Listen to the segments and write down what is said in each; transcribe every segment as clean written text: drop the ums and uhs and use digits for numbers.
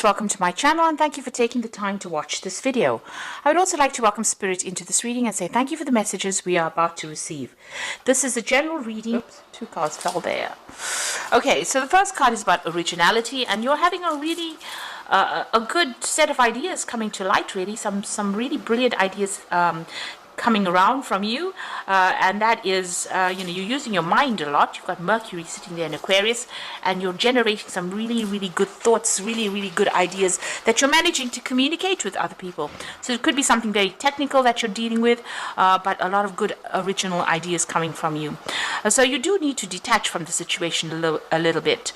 Welcome to my channel and thank you for taking the time to watch this video. I would also like to welcome Spirit into this reading and say thank you for the messages we are about to receive. This is a general reading. Oops, two cards fell there. Okay, so the first card is about originality, and you're having a really a good set of ideas coming to light, really. Some really brilliant ideas coming around from you, and that is you're using your mind a lot. You've got Mercury sitting there in Aquarius, and you're generating some really good thoughts, really good ideas that you're managing to communicate with other people. So it could be something very technical that you're dealing with, but a lot of good original ideas coming from you. So you do need to detach from the situation a little bit.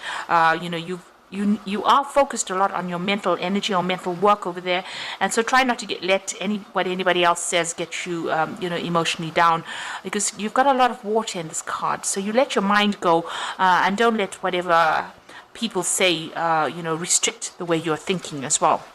You are focused a lot on your mental energy or mental work over there, and so try not to let what anybody else says get you emotionally down, because you've got a lot of water in this card. So you let your mind go, and don't let whatever people say restrict the way you're thinking as well.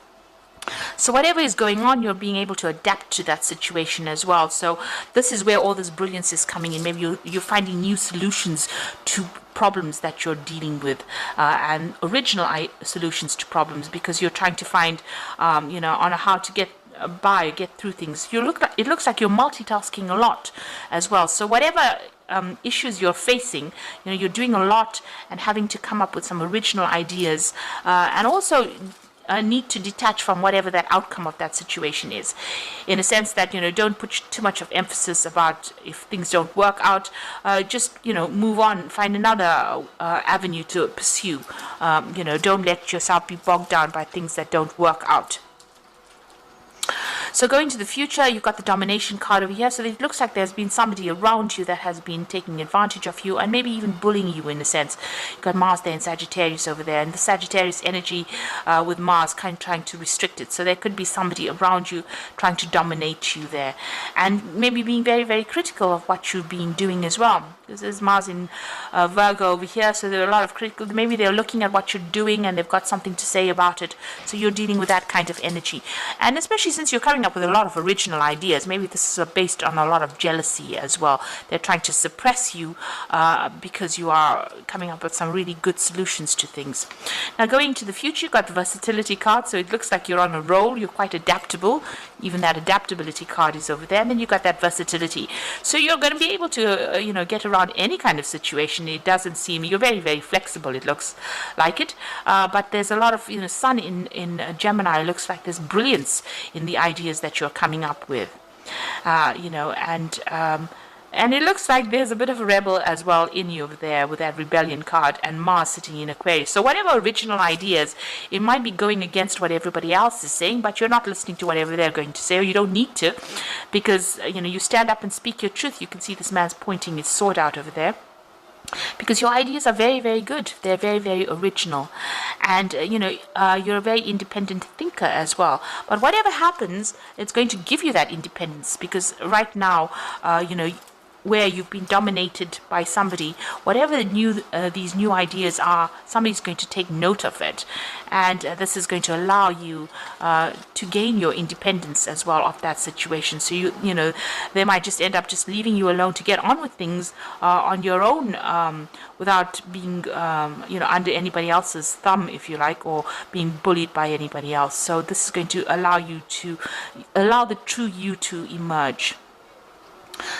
So whatever is going on, you're being able to adapt to that situation as well. So this is where all this brilliance is coming in. Maybe you're finding new solutions to problems that you're dealing with, and original solutions to problems, because you're trying to find on how to get through things. It looks like you're multitasking a lot as well. So whatever issues you're facing, you're doing a lot and having to come up with some original ideas, and also need to detach from whatever that outcome of that situation is, in a sense that don't put too much of emphasis about if things don't work out. Just move on, find another avenue to pursue. Don't let yourself be bogged down by things that don't work out. So going to the future, you've got the domination card over here. So it looks like there's been somebody around you that has been taking advantage of you and maybe even bullying you in a sense. You've got Mars there in Sagittarius over there, and the Sagittarius energy with Mars kind of trying to restrict it. So there could be somebody around you trying to dominate you there, and maybe being very critical of what you've been doing as well. This is Mars in Virgo over here, so there are a lot of critical. Maybe they're looking at what you're doing and they've got something to say about it. So you're dealing with that kind of energy, and especially since you're coming up with a lot of original ideas, maybe this is based on a lot of jealousy as well. They're trying to suppress you because you are coming up with some really good solutions to things. Now going to the future, you've got the versatility card, so it looks like you're on a roll. You're quite adaptable. Even that adaptability card is over there, and then you've got that versatility. So you're going to be able to get around any kind of situation. It doesn't seem, you're very flexible, it looks like it, but there's a lot of sun in Gemini. It looks like there's brilliance in the ideas that you're coming up with, and it looks like there's a bit of a rebel as well in you over there with that rebellion card, and Mars sitting in Aquarius. So whatever original ideas, it might be going against what everybody else is saying, but you're not listening to whatever they're going to say, or you don't need to, because you stand up and speak your truth. You can see this man's pointing his sword out over there, because your ideas are very good. They're very original, and you're a very independent thinker as well. But whatever happens, it's going to give you that independence, because right now where you've been dominated by somebody, whatever these new ideas are, somebody's going to take note of it, and this is going to allow you to gain your independence as well of that situation. So they might just end up just leaving you alone to get on with things on your own, without being under anybody else's thumb, if you like, or being bullied by anybody else. So this is going to allow the true you to emerge.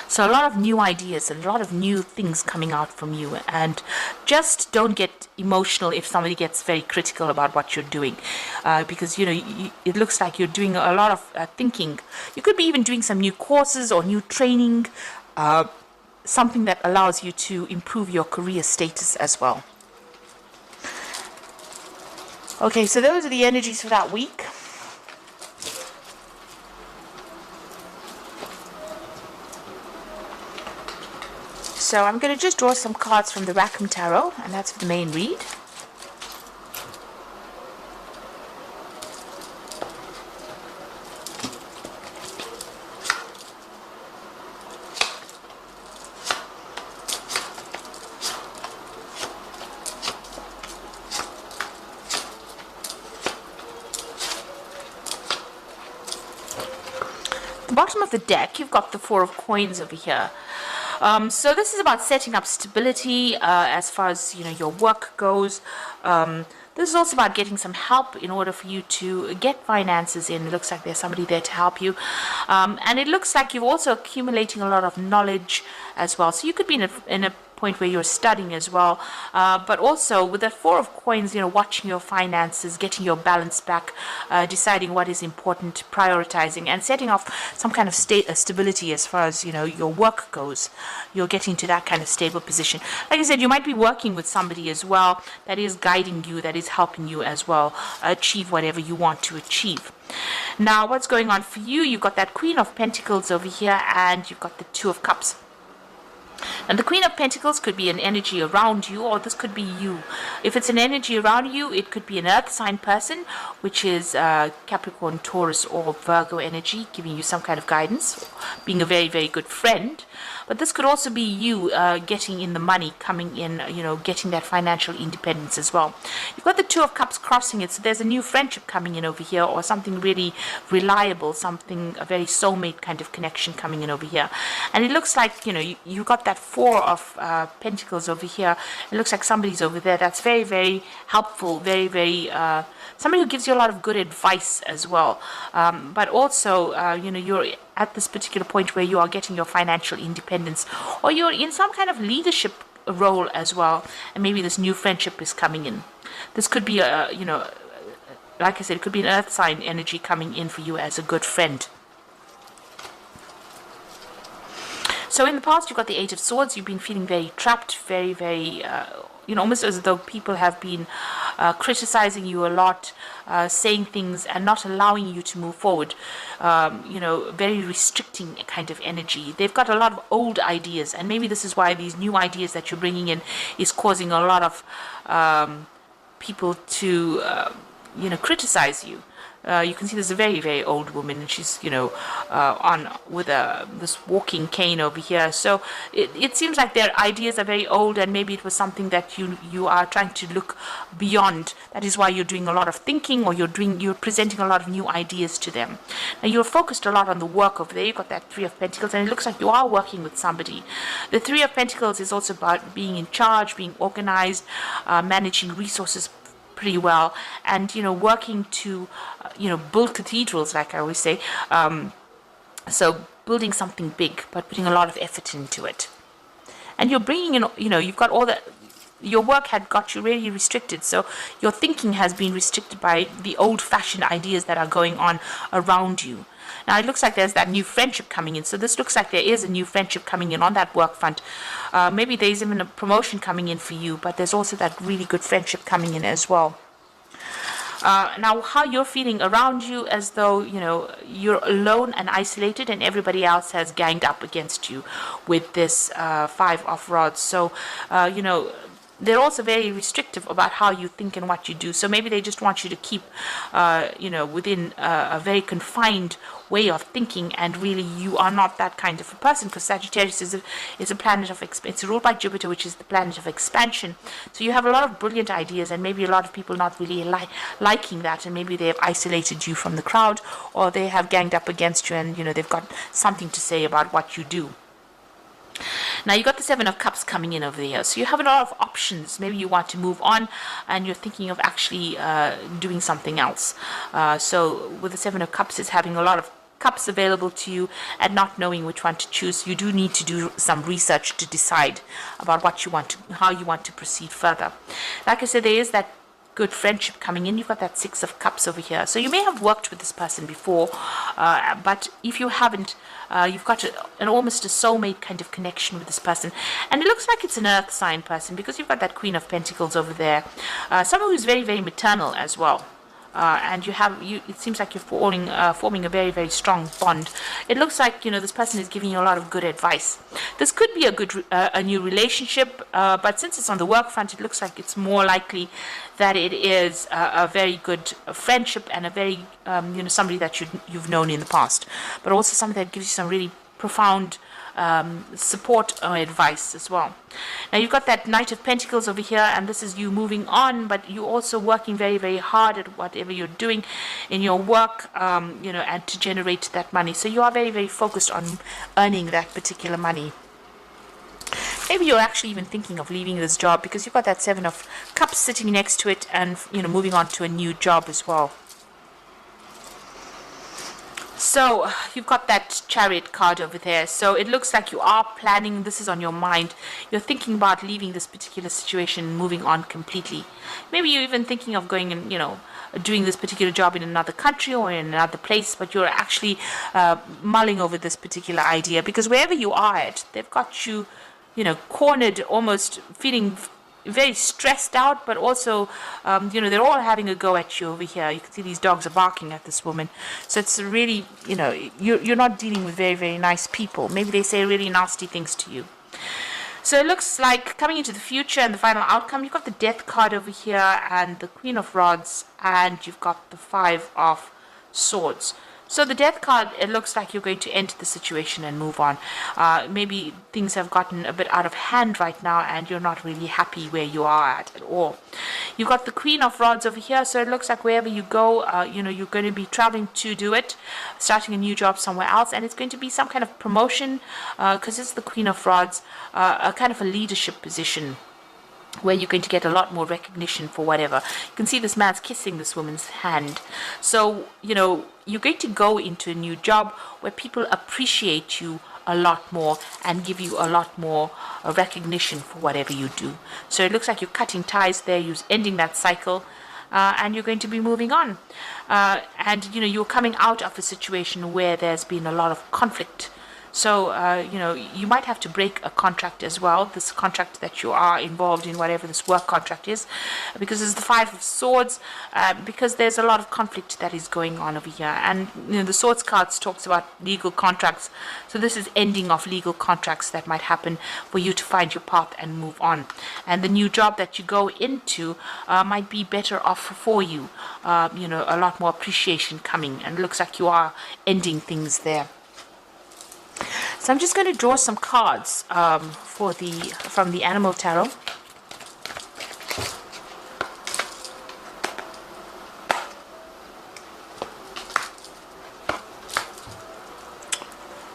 So a lot of new ideas, a lot of new things coming out from you, and just don't get emotional if somebody gets very critical about what you're doing, because it looks like you're doing a lot of thinking. You could be even doing some new courses or new training, something that allows you to improve your career status as well. Okay, so those are the energies for that week. So I'm going to just draw some cards from the Rackham Tarot, and that's for the main read. At the bottom of the deck, you've got the Four of Coins over here. So this is about setting up stability as far as your work goes. This is also about getting some help in order for you to get finances in. It looks like there's somebody there to help you. And it looks like you're also accumulating a lot of knowledge as well. So you could be in a point where you're studying as well, but also with that Four of Coins, watching your finances, getting your balance back, deciding what is important, prioritizing, and setting off some kind of stability as far as your work goes. You're getting to that kind of stable position. Like I said, you might be working with somebody as well that is guiding you, that is helping you as well achieve whatever you want to achieve. Now, what's going on for you? You've got that Queen of Pentacles over here, and you've got the Two of Cups. And the Queen of Pentacles could be an energy around you, or this could be you. If it's an energy around you, it could be an earth sign person, which is Capricorn, Taurus, or Virgo energy, giving you some kind of guidance, being a very, very good friend. But this could also be you getting in the money, coming in, getting that financial independence as well. You've got the Two of Cups crossing it, so there's a new friendship coming in over here, or something really reliable, a very soulmate kind of connection coming in over here. And it looks like, you've got that Four of Pentacles over here. It looks like somebody's over there that's very, very helpful, very, very, somebody who gives you a lot of good advice as well. But also, you're at this particular point where you are getting your financial independence, or you're in some kind of leadership role as well, and maybe this new friendship is coming in. This could be like I said, it could be an earth sign energy coming in for you as a good friend. So in the past, you've got the Eight of Swords. You've been feeling very trapped, very, very, almost as though people have been criticizing you a lot, saying things and not allowing you to move forward, very restricting kind of energy. They've got a lot of old ideas, and maybe this is why these new ideas that you're bringing in is causing a lot of people to, criticize you. You can see there's a very, very old woman, and she's, on with this walking cane over here. So it seems like their ideas are very old, and maybe it was something that you are trying to look beyond. That is why you're doing a lot of thinking, or you're presenting a lot of new ideas to them. Now, you're focused a lot on the work over there. You've got that Three of Pentacles, and it looks like you are working with somebody. The Three of Pentacles is also about being in charge, being organized, managing resources pretty well, and working to build cathedrals, like I always say. So building something big, but putting a lot of effort into it. And you're bringing in, you've got all that. Your work had got you really restricted, so your thinking has been restricted by the old-fashioned ideas that are going on around you. Now, it looks like there's that new friendship coming in. So this looks like there is a new friendship coming in on that work front. Maybe there's even a promotion coming in for you, but there's also that really good friendship coming in as well. Now, how you're feeling around you, as though, you're alone and isolated, and everybody else has ganged up against you with this Five of Rods. So, they're also very restrictive about how you think and what you do. So maybe they just want you to keep, within a very confined way of thinking, and really you are not that kind of a person, because Sagittarius is a planet of it's ruled by Jupiter, which is the planet of expansion. So you have a lot of brilliant ideas, and maybe a lot of people not really liking that, and maybe they have isolated you from the crowd, or they have ganged up against you, and they've got something to say about what you do. Now, you got the Seven of Cups coming in over there. So you have a lot of options. Maybe you want to move on, and you're thinking of actually doing something else. So with the Seven of Cups, it's having a lot of cups available to you and not knowing which one to choose. You do need to do some research to decide about how you want to proceed further. Like I said, there is that good friendship coming in. You've got that Six of Cups over here. So you may have worked with this person before, but if you haven't, you've got an almost a soulmate kind of connection with this person. And it looks like it's an earth sign person, because you've got that Queen of Pentacles over there. Someone who's very, very maternal as well. And it seems like you're forming a very, very strong bond. It looks like, this person is giving you a lot of good advice. This could be a new relationship, but since it's on the work front, it looks like it's more likely that it is a very good friendship, and a very, somebody that you've known in the past, but also somebody that gives you some really profound support or advice as well. Now, you've got that Knight of Pentacles over here, and this is you moving on, but you're also working very, very hard at whatever you're doing in your work, and to generate that money. So you are very, very focused on earning that particular money. Maybe you're actually even thinking of leaving this job because you've got that Seven of Cups sitting next to it, and moving on to a new job as well. So you've got that Chariot card over there. So it looks like you are planning. This is on your mind. You're thinking about leaving this particular situation, moving on completely. Maybe you're even thinking of going and doing this particular job in another country or in another place, but you're actually mulling over this particular idea, because wherever you are at, they've got you cornered, almost feeling very stressed out, but also they're all having a go at you over here. You can see these dogs are barking at this woman. So it's really, you're not dealing with very, very nice people. Maybe they say really nasty things to you. So it looks like coming into the future and the final outcome, you've got the Death card over here and the Queen of Rods, and you've got the Five of Swords. So the Death card, it looks like you're going to enter the situation and move on. Maybe things have gotten a bit out of hand right now and you're not really happy where you are at all. You've got the Queen of Rods over here, so it looks like wherever you go, you're going to be traveling to do it, starting a new job somewhere else, and it's going to be some kind of promotion, because it's the Queen of Rods, a kind of a leadership position, where you're going to get a lot more recognition for whatever. You can see this man's kissing this woman's hand. So, you're going to go into a new job where people appreciate you a lot more and give you a lot more recognition for whatever you do. So it looks like you're cutting ties there, you're ending that cycle, and you're going to be moving on. And, you're coming out of a situation where there's been a lot of conflict. So, you might have to break a contract as well, this contract that you are involved in, whatever this work contract is, because it's the Five of Swords, because there's a lot of conflict that is going on over here. And, the Swords cards talks about legal contracts. So this is ending of legal contracts that might happen for you to find your path and move on. And the new job that you go into might be better off for you. A lot more appreciation coming, and it looks like you are ending things there. So I'm just going to draw some cards from the Animal Tarot.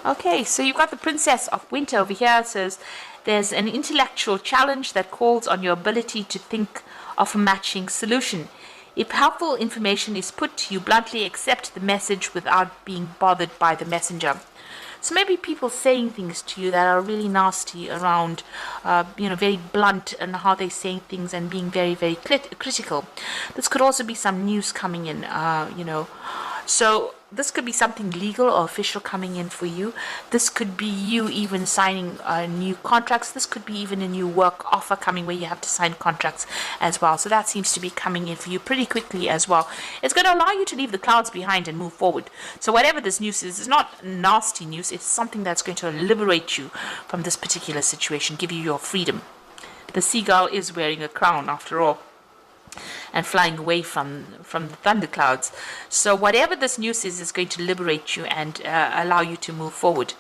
Okay, so you've got the Princess of Winter over here. It says there's an intellectual challenge that calls on your ability to think of a matching solution. If helpful information is put to you, bluntly accept the message without being bothered by the messenger. So maybe people saying things to you that are really nasty around, very blunt in how they're saying things and being very, very critical. This could also be some news coming in, So this could be something legal or official coming in for you. This could be you even signing new contracts. This could be even a new work offer coming where you have to sign contracts as well. So that seems to be coming in for you pretty quickly as well. It's going to allow you to leave the clouds behind and move forward. So whatever this news is, it's not nasty news. It's something that's going to liberate you from this particular situation, give you your freedom. The seagull is wearing a crown after all, and flying away from the thunderclouds. So whatever this news is going to liberate you and allow you to move forward.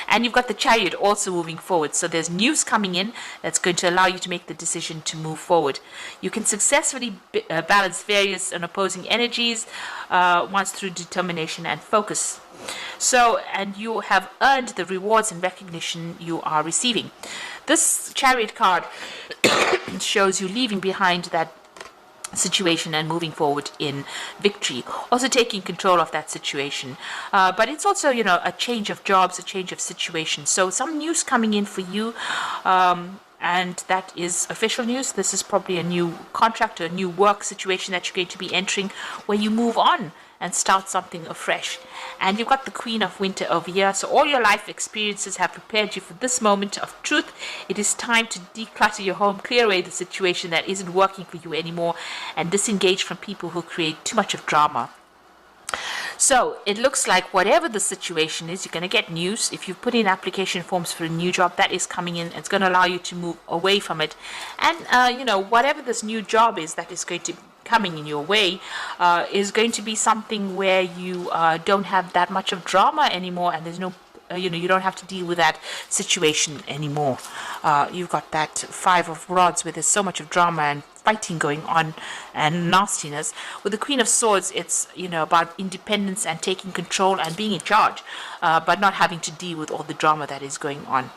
And you've got the Chariot also moving forward. So there's news coming in that's going to allow you to make the decision to move forward. You can successfully balance various and opposing energies once through determination and focus. So, and you have earned the rewards and recognition you are receiving. This Chariot card shows you leaving behind that situation and moving forward in victory, also taking control of that situation, but it's also a change of jobs, a change of situation. So some news coming in for you, and that is official news. This is probably a new contract or a new work situation that you're going to be entering, where you move on and start something afresh. And you've got the Queen of Winter over here. So all your life experiences have prepared you for this moment of truth. It is time to declutter your home, clear away the situation that isn't working for you anymore, and disengage from people who create too much of drama. So it looks like whatever the situation is, you're going to get news. If you've put in application forms for a new job, that is coming in. It's going to allow you to move away from it. And, whatever this new job is that is going to coming in your way is going to be something where you don't have that much of drama anymore, and there's no you don't have to deal with that situation anymore. You've got that Five of Rods where there's so much of drama, and fighting going on and nastiness. With the Queen of Swords, it's, you know, about independence and taking control and being in charge, but not having to deal with all the drama that is going on.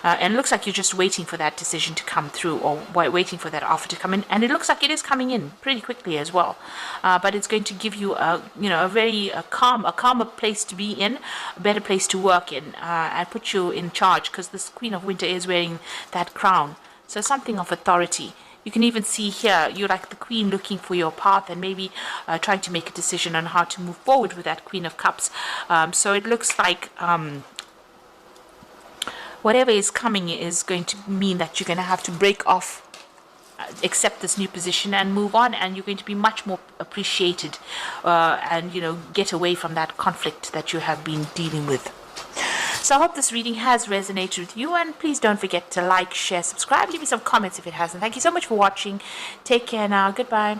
And it looks like you're just waiting for that decision to come through, or waiting for that offer to come in. And it looks like it is coming in pretty quickly as well. But it's going to give you a, you know, a very calmer place to be in, a better place to work in, and put you in charge, because this Queen of Winter is wearing that crown. So something of authority. You can even see here, you're like the queen looking for your path, and maybe trying to make a decision on how to move forward with that Queen of Cups. So it looks like whatever is coming is going to mean that you're going to have to break off, accept this new position and move on, and you're going to be much more appreciated, and, you know, get away from that conflict that you have been dealing with. So I hope this reading has resonated with you, and please don't forget to like, share, subscribe, leave me some comments if it hasn't. Thank you so much for watching. Take care now. Goodbye.